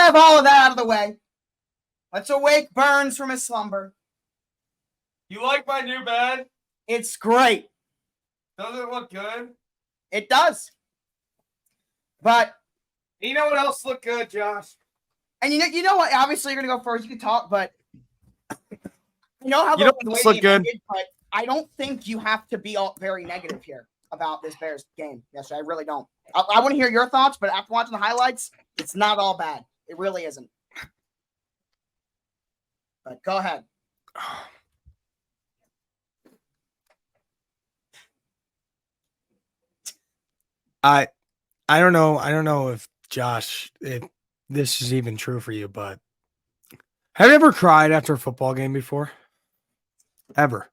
have all of that out of the way, let's awake Burns from his slumber. You like my new bed? It's great. Does it look good? It does. But you know what else looked good, Josh? And you know what? Obviously, you're gonna go first. You can talk, but you know how the way look good. Ended, but I don't think you have to be all very negative here about this Bears game. Yes, I really don't. I want to hear your thoughts, but after watching the highlights, it's not all bad. It really isn't. But go ahead. I don't know. I don't know if Josh, if this is even true for you, but have you ever cried after a football game before? Ever?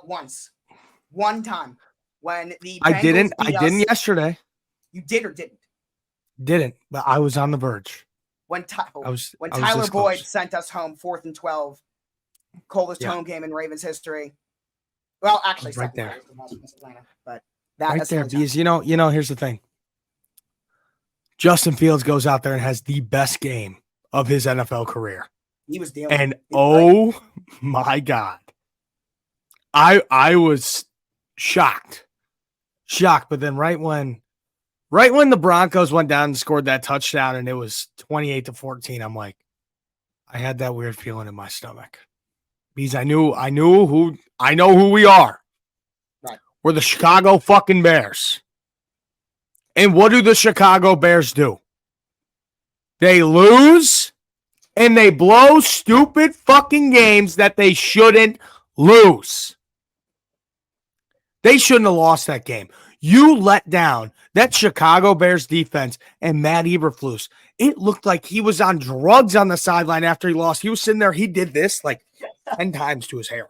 Once. One time. When the I didn't yesterday. You did or didn't? Didn't, but I was on the verge. When Tyler Boyd sent us home 4th and 12, coldest home game in Ravens history. Well, actually, right there. Atlanta, but that right there, because you know, here's the thing. Justin Fields goes out there and has the best game of his NFL career. He was dealing. And oh my God. I was shocked. But then right when the Broncos went down and scored that touchdown and it was 28-14, I'm like, I had that weird feeling in my stomach. Because I know who we are. Right. We're the Chicago fucking Bears. And what do the Chicago Bears do? They lose and they blow stupid fucking games that they shouldn't lose. They shouldn't have lost that game. You let down that Chicago Bears defense and Matt Eberflus. It looked like he was on drugs on the sideline after he lost. He was sitting there. He did this like 10 times to his hair.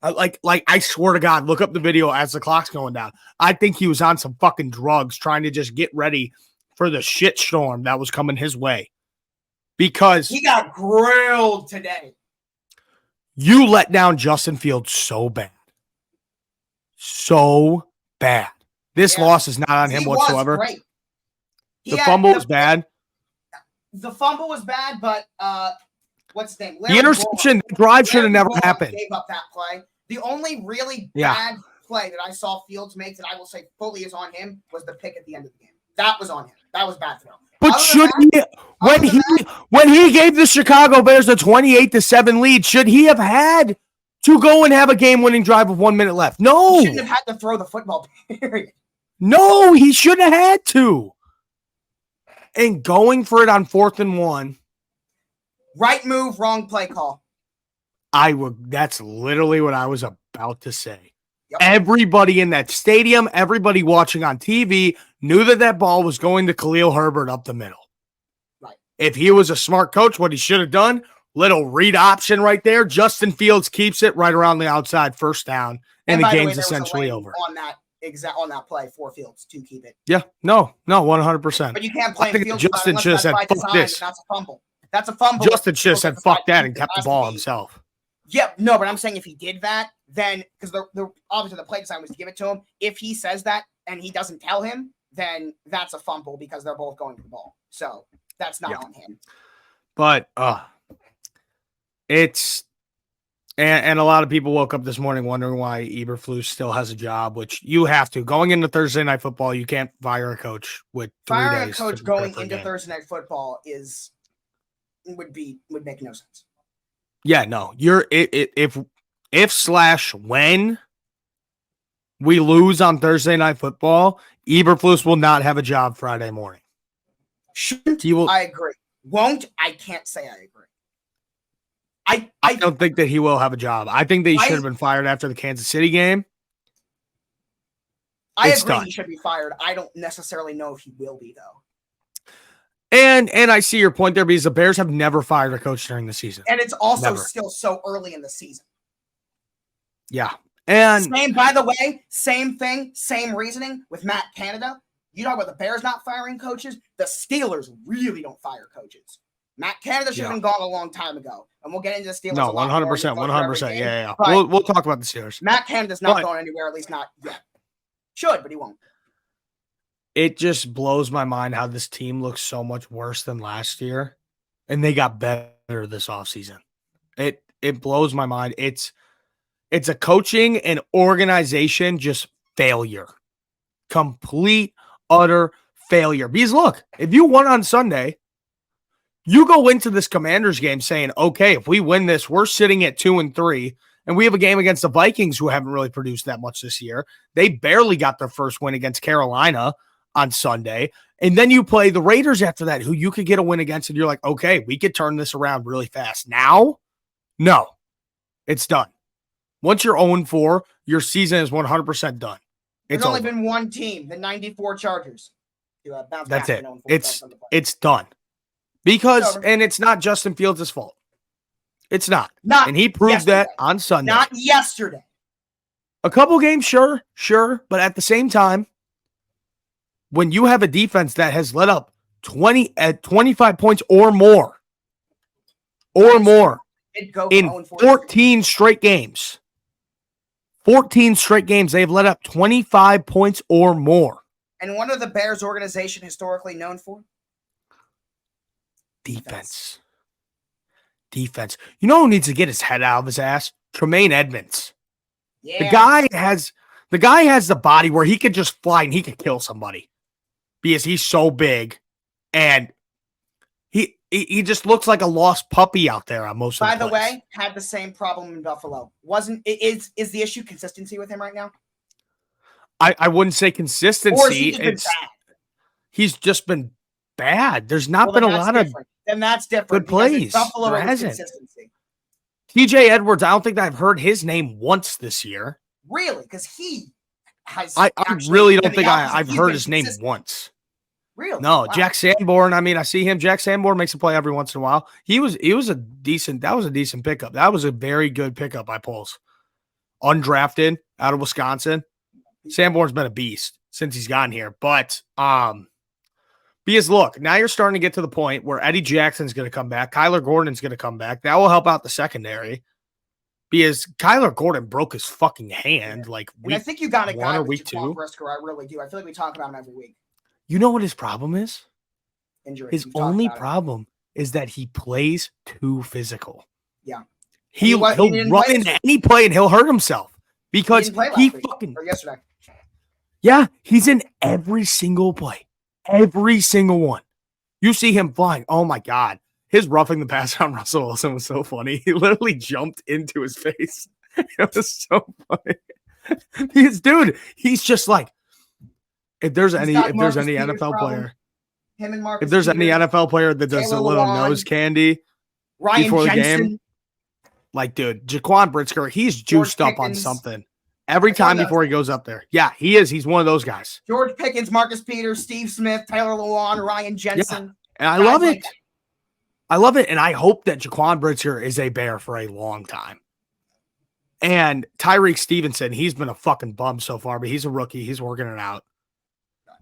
Like I swear to God, look up the video as the clock's going down. I think he was on some fucking drugs trying to just get ready for the shit storm that was coming his way. Because he got grilled today. You let down Justin Fields so bad. So bad. This loss is not on him whatsoever. The fumble was bad. The fumble was bad, but what's his name? The interception drive should have never happened. Gave up that play. The only really bad play that I saw Fields make that I will say fully is on him was the pick at the end of the game. That was on him. That was bad throw. But when he gave the Chicago Bears a 28-7 lead, should he have had to go and have a game-winning drive with 1 minute left? No. He shouldn't have had to throw the football, period. No, he shouldn't have had to. And going for it on 4th and 1. Right move, wrong play call. That's literally what I was about to say. Yep. Everybody in that stadium, everybody watching on TV knew that ball was going to Khalil Herbert up the middle. Right. If he was a smart coach, what he should have done, little read option right there. Justin Fields keeps it right around the outside, first down, and the game's essentially over. On that play for Fields to keep it. Yeah, no, 100%. But you can't play Fields. Justin should have said, "Fuck this." That's a fumble. That's a fumble. Justin should have said, "Fuck that," and kept the ball himself. Yeah, no, but I'm saying if he did that, then because obviously the play design was to give it to him. If he says that and he doesn't tell him, then that's a fumble because they're both going to the ball. So that's not on him. But it's and a lot of people woke up this morning wondering why Eberflus still has a job, which you have to. Going into Thursday Night Football, you can't fire a coach with 3 days. Firing a coach going into Thursday Night Football would make no sense. Yeah, no. If/when we lose on Thursday Night Football, Eberflus will not have a job Friday morning. Shouldn't he? I agree. Won't? I can't say I agree. I don't think that he will have a job. I think that he should have been fired after the Kansas City game. I agree he should be fired. I don't necessarily know if he will be, though. And I see your point there because the Bears have never fired a coach during the season. And it's also still so early in the season. Yeah. And by the way, same thing, same reasoning with Matt Canada. You talk about the Bears not firing coaches. The Steelers really don't fire coaches. Matt Canada should have been gone a long time ago. And we'll get into the Steelers. No, 100%. 100%. Yeah. We'll talk about the Steelers. Matt Canada's not going anywhere, at least not yet. Should, but he won't. It just blows my mind how this team looks so much worse than last year. and they got better this offseason. It blows my mind. It's a coaching and organization just failure. Complete, utter failure. Because look, if you won on Sunday, you go into this Commanders game saying, okay, if we win this, we're sitting at 2-3, and we have a game against the Vikings who haven't really produced that much this year. They barely got their first win against Carolina on Sunday. And then you play the Raiders after that, who you could get a win against, and you're like, okay, we could turn this around really fast. Now, no, it's done. Once you're 0-4, your season is 100% done. There's only been one team, the 94 Chargers. That's it. It's done. Because, and it's not Justin Fields' fault. It's not. And he proved that on Sunday. Not yesterday. A couple games, sure. But at the same time, when you have a defense that has let up 25 points or more in 14 straight games, they've let up 25 points or more. And what are the Bears organization historically known for? Defense. You know who needs to get his head out of his ass? Tremaine Edmonds. Yeah. The guy has the body where he could just fly and he could kill somebody because he's so big, and he just looks like a lost puppy out there on most of the plays. By the way, had the same problem in Buffalo. Is the issue consistency with him right now? I wouldn't say consistency. Or has he just been bad? He's just been bad. There's not been a lot of then that's different. Good plays. Buffalo there hasn't. Consistency. TJ Edwards, I don't think I've heard his name once this year. Really? Because he has. I really don't think I've heard his name once. Really? No, wow. Jack Sanborn. I mean, I see him. Jack Sanborn makes a play every once in a while. That was a decent pickup. That was a very good pickup by Poles. Undrafted out of Wisconsin. Sanborn's been a beast since he's gotten here. But because look, now you're starting to get to the point where Eddie Jackson's going to come back. Kyler Gordon's going to come back. That will help out the secondary. Because Kyler Gordon broke his fucking hand I think you got a guy with week 2. Brisker. I really do. I feel like we talk about him every week. You know what his problem is? Injury. His only problem is that he plays too physical. Yeah. He'll run into any play and he'll hurt himself because he fucking or yesterday. Yeah, he's in every single play. Every single one. You see him flying. Oh my God. His roughing the pass on Russell Wilson was so funny. He literally jumped into his face. It was so funny. Because, dude, he's just like, if there's any NFL player, if there's any NFL player that does a little nose candy before the game, like, dude, Jaquan Brisker, he's juiced up on something every time before he goes up there. Yeah, he is. He's one of those guys. George Pickens, Marcus Peters, Steve Smith, Taylor Lewan, Ryan Jensen. Yeah. And I love it. I love it. And I hope that Jaquan Brisker is a Bear for a long time. And Tyreek Stevenson, he's been a fucking bum so far, but he's a rookie. He's working it out.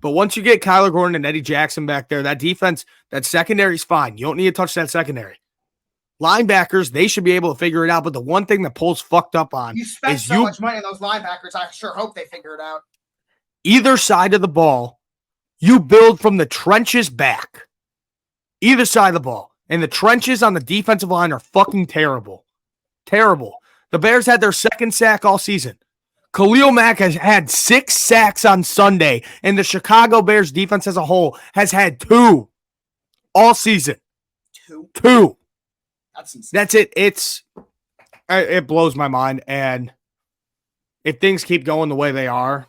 But once you get Kyler Gordon and Eddie Jackson back there, that defense, that secondary's fine. You don't need to touch that secondary. Linebackers, they should be able to figure it out. But the one thing that Poles fucked up on you spent is so much money on those linebackers. I sure hope they figure it out. Either side of the ball, you build from the trenches back. Either side of the ball. And the trenches on the defensive line are fucking terrible. Terrible. The Bears had their second sack all season. Khalil Mack has had 6 sacks on Sunday, and the Chicago Bears defense as a whole has had 2 all season. 2. That's insane. That's it. It blows my mind. And if things keep going the way they are,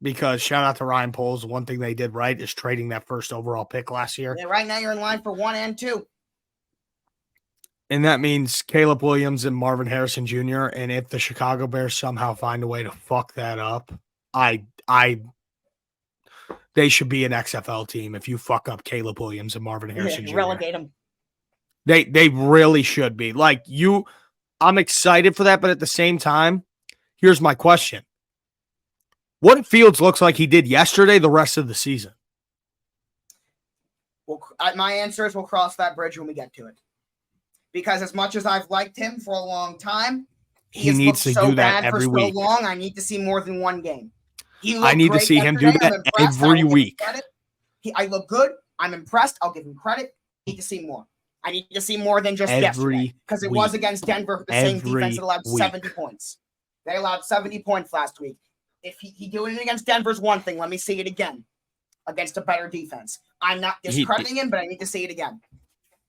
because shout out to Ryan Poles, one thing they did right is trading that first overall pick last year. Yeah, right now you're in line for 1 and 2. And that means Caleb Williams and Marvin Harrison Jr. And if the Chicago Bears somehow find a way to fuck that up, they should be an XFL team if you fuck up Caleb Williams and Marvin Harrison Jr. Relegate them. They really should be. I'm excited for that, but at the same time, here's my question. What if Fields looks like he did yesterday the rest of the season? Well, my answer is we'll cross that bridge when we get to it. Because as much as I've liked him for a long time, he needs to do that every week. So long, I need to see more than one game. I need to see him do that every week. I look good. I'm impressed. I'll give him credit. Need to see more. I need to see more than just yesterday because it was against Denver, the same defense that allowed 70 points. They allowed 70 points last week. If he doing it against Denver's one thing, let me see it again against a better defense. I'm not discrediting him, but I need to see it again.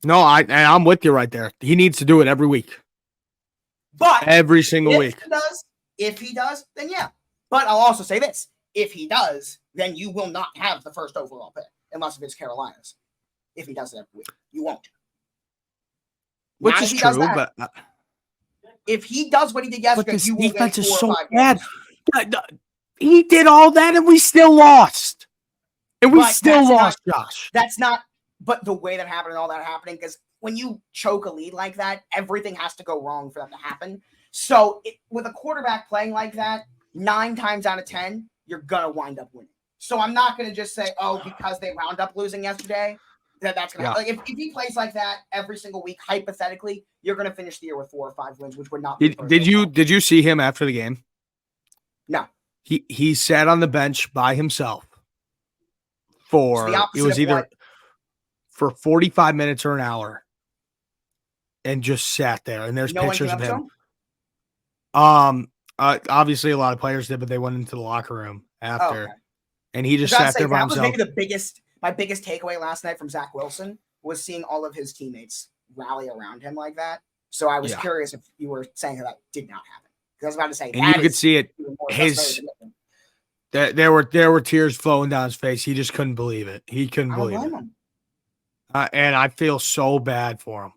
No, I'm with you right there. He needs to do it every week. But every single week. If he does, then yeah. But I'll also say this. If he does, then you will not have the first overall pick unless it's Carolina's. If he does it every week, you won't. Which is true, but if he does what he did yesterday, this you will defense get 4 is or so 5 bad. games. He did all that and we still lost. And we still lost, Josh. That's not, but the way that happened and all that happening, because when you choke a lead like that, everything has to go wrong for that to happen. So with a quarterback playing like that, 9 times out of 10, you're going to wind up winning. So I'm not going to just say, oh, because they wound up losing yesterday, that's going to happen. Like if he plays like that every single week, hypothetically, you're going to finish the year with 4 or 5 wins, which would not be Did you see him after the game? No. He sat on the bench by himself for it was either for 45 minutes or an hour and just sat there. And there's pictures of him. Obviously a lot of players did, but they went into the locker room after. Okay. And he just sat there by himself. That was maybe my biggest takeaway last night from Zach Wilson was seeing all of his teammates rally around him like that. So I was curious if you were saying that did not happen. Because I was about to say, and you could see it. There were tears flowing down his face. He just couldn't believe it. He couldn't believe it. And I feel so bad for him.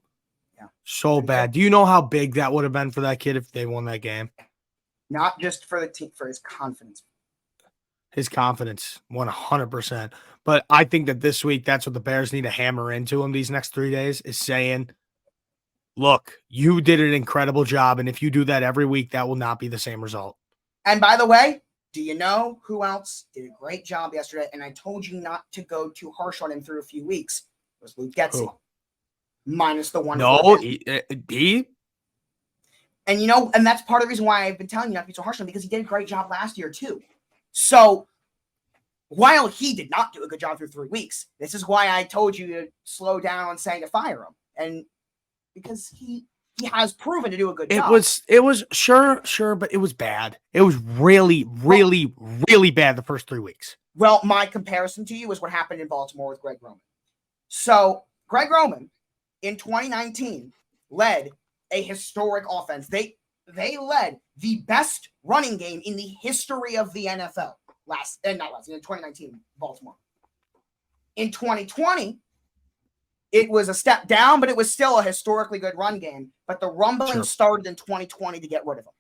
Yeah, so bad. Do you know how big that would have been for that kid if they won that game? Not just for the team, for his confidence. His confidence, 100%. But I think that this week, that's what the Bears need to hammer into him these next 3 days is saying, look, you did an incredible job. And if you do that every week, that will not be the same result. And by the way, do you know who else did a great job yesterday? And I told you not to go too harsh on him through a few weeks. It was Luke Getsy. Minus the 1. No, he. And and that's part of the reason why I've been telling you not to be so harsh on him, because he did a great job last year too. So while he did not do a good job through 3 weeks, this is why I told you to slow down on saying to fire him. And because he has proven to do a good job. It was sure, but it was bad. It was really, really, really bad the first 3 weeks. Well, my comparison to you is what happened in Baltimore with Greg Roman. So Greg Roman in 2019 led a historic offense. They led the best running game in the history of the NFL in 2019 Baltimore. In 2020, it was a step down, but it was still a historically good run game. But the rumbling started in 2020 to get rid of him.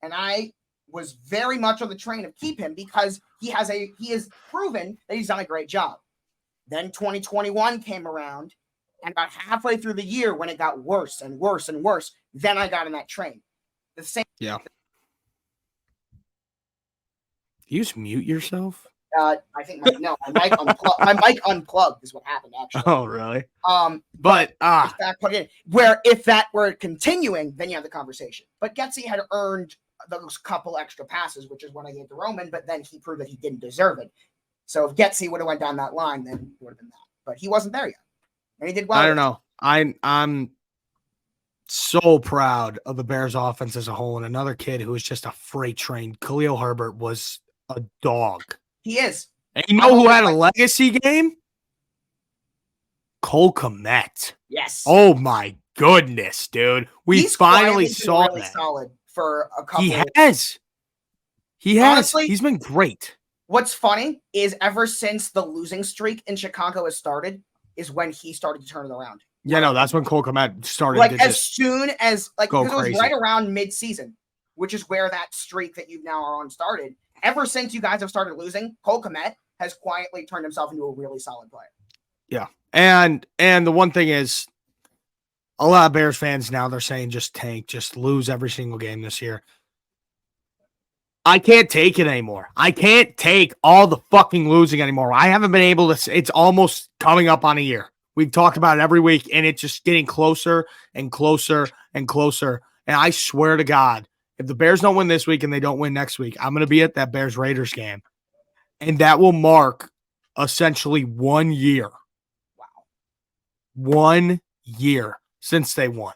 And I was very much on the train of keep him because he has proven that he's done a great job. Then 2021 came around, and about halfway through the year when it got worse and worse and worse, then I got in that train. The same. Yeah. You just mute yourself? I think my mic unplugged is what happened actually. Oh, really? But put it in where if that were continuing, then you have the conversation. But Getsy had earned those couple extra passes, which is what I gave to Roman, but then he proved that he didn't deserve it. So if Getsy would have went down that line, then it would have been that. But he wasn't there yet. And he did well. I don't know. I'm so proud of the Bears offense as a whole. And another kid who was just a freight train, Khalil Herbert, was a dog. He is. And you know who had a legacy game? Cole Kmet. Yes. Oh my goodness, dude. He's finally saw really that. Solid for a couple. He has. Honestly, he's been great. What's funny is ever since the losing streak in Chicago has started, is when he started to turn it around. Yeah, no, that's when Cole Kmet started. Like as soon as because it was crazy. right around mid-season, which is where that streak that you now are on started. Ever since you guys have started losing, Cole Kmet has quietly turned himself into a really solid player. Yeah. And the one thing is, a lot of Bears fans now, they're saying just tank, just lose every single game this year. I can't take it anymore. I can't take all the fucking losing anymore. I haven't been able to. It's almost coming up on a year. We've talked about it every week, and it's just getting closer and closer and closer. And I swear to God, if the Bears don't win this week and they don't win next week, I'm going to be at that Bears-Raiders game. And that will mark essentially 1 year. Wow. 1 year since they won.